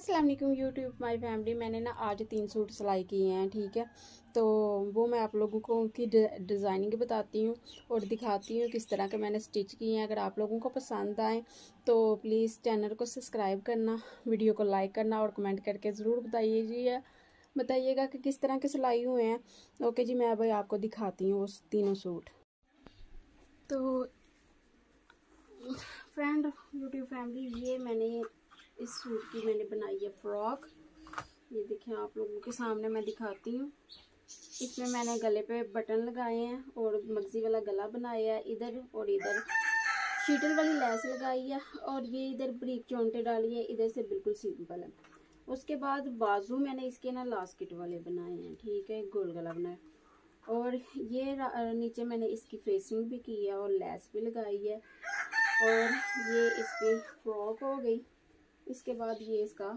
अस्सलाम वालेकुम YouTube my family. मैंने ना आज 3 सूट सिलाई किए हैं, ठीक है। तो वो मैं आप लोगों को उनकी डिज़ाइनिंग बताती हूँ और दिखाती हूँ किस तरह के मैंने स्टिच किए हैं। अगर आप लोगों को पसंद आए तो प्लीज़ चैनल को सब्सक्राइब करना, वीडियो को लाइक करना और कमेंट करके ज़रूर बताइएगा कि किस तरह के सिलाई हुए हैं। ओके जी, मैं अब आपको दिखाती हूँ उस तीनों सूट। तो फ्रेंड यूट्यूब फैमिली, ये मैंने इस सूट की मैंने बनाई है फ्रॉक। ये देखिए आप लोगों के सामने मैं दिखाती हूँ। इसमें मैंने गले पे बटन लगाए हैं और मगजी वाला गला बनाया है इधर, और इधर शीटल वाली लैस लगाई है, और ये इधर ब्रीक चौंटे डाली है, इधर से बिल्कुल सिंपल है। उसके बाद बाजू मैंने इसके ना लास्किट वाले बनाए हैं, ठीक है, गोल गला बनाया। और ये नीचे मैंने इसकी फेसिंग भी की है और लैस भी लगाई है, और ये इसकी फ्रॉक हो गई। इसके बाद ये इसका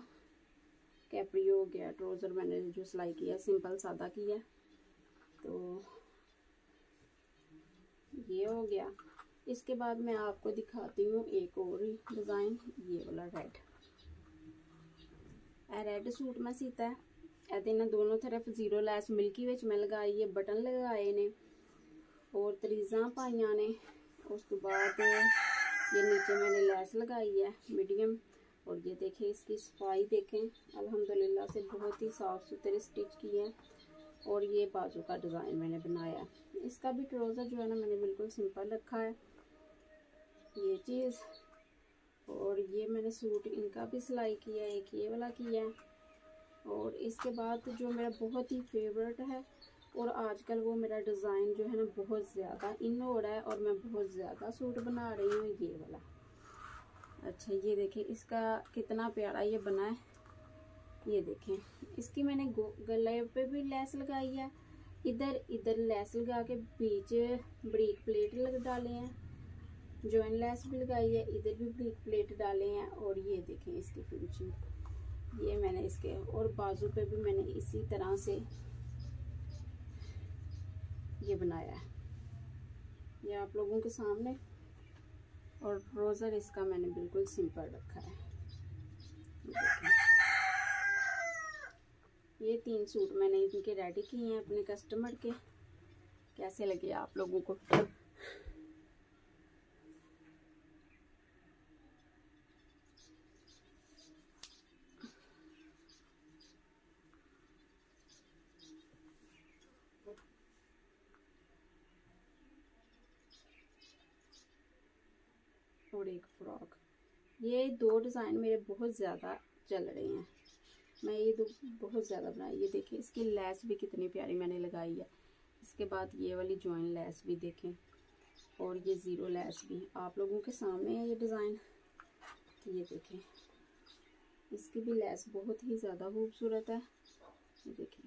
कैपरी हो गया। ट्राउज़र मैंने जो सिलाई किया सिंपल सादा किया, तो ये हो गया। इसके बाद मैं आपको दिखाती हूँ एक और डिज़ाइन, ये वाला रेड सूट मैं सीता है। ऐसे ना दोनों तरफ जीरो लैस मिल्की विच मैं लगाई है, बटन लगाए ने और तरीजा पाइया ने। उस तो बाद ये नीचे मैंने लैस लगाई है मीडियम, और ये देखें इसकी सफाई देखें, अल्हम्दुलिल्लाह से बहुत ही साफ़ सुथरे स्टिच किए हैं। और ये बाजू का डिज़ाइन मैंने बनाया है। इसका भी ट्राउज़र जो है ना मैंने बिल्कुल सिंपल रखा है, ये चीज़। और ये मैंने सूट इनका भी सिलाई किया है, एक ये वाला किया है। और इसके बाद जो मेरा बहुत ही फेवरेट है और आजकल वो मेरा डिज़ाइन जो है ना बहुत ज़्यादा इन हो रहा है और मैं बहुत ज़्यादा सूट बना रही हूँ, ये वाला। अच्छा ये देखें इसका कितना प्यारा ये बना है। ये देखें इसकी मैंने गले पे भी लैस लगाई है, इधर लैस लगा के बीच ब्रीक प्लेट लगा डाले हैं, जॉइन लैस भी लगाई है, इधर भी ब्रीक प्लेट डाले हैं। और ये देखें इसकी फिनिशिंग, ये मैंने इसके और बाजू पे भी मैंने इसी तरह से ये बनाया है, ये आप लोगों के सामने। और ट्राउज़र इसका मैंने बिल्कुल सिंपल रखा है। ये 3 सूट मैंने इनके रेडी किए हैं अपने कस्टमर के। कैसे लगे आप लोगों को? और एक फ्रॉक, ये 2 डिज़ाइन मेरे बहुत ज़्यादा चल रहे हैं, मैं ये 2 बहुत ज़्यादा बनाई। ये देखिए इसकी लैस भी कितनी प्यारी मैंने लगाई है। इसके बाद ये वाली जॉइन लैस भी देखें, और ये ज़ीरो लैस भी आप लोगों के सामने है ये डिज़ाइन। ये देखें इसकी भी लैस बहुत ही ज़्यादा खूबसूरत है। ये देखें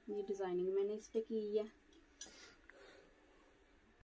ये डिज़ाइनिंग मैंने इस पर की है।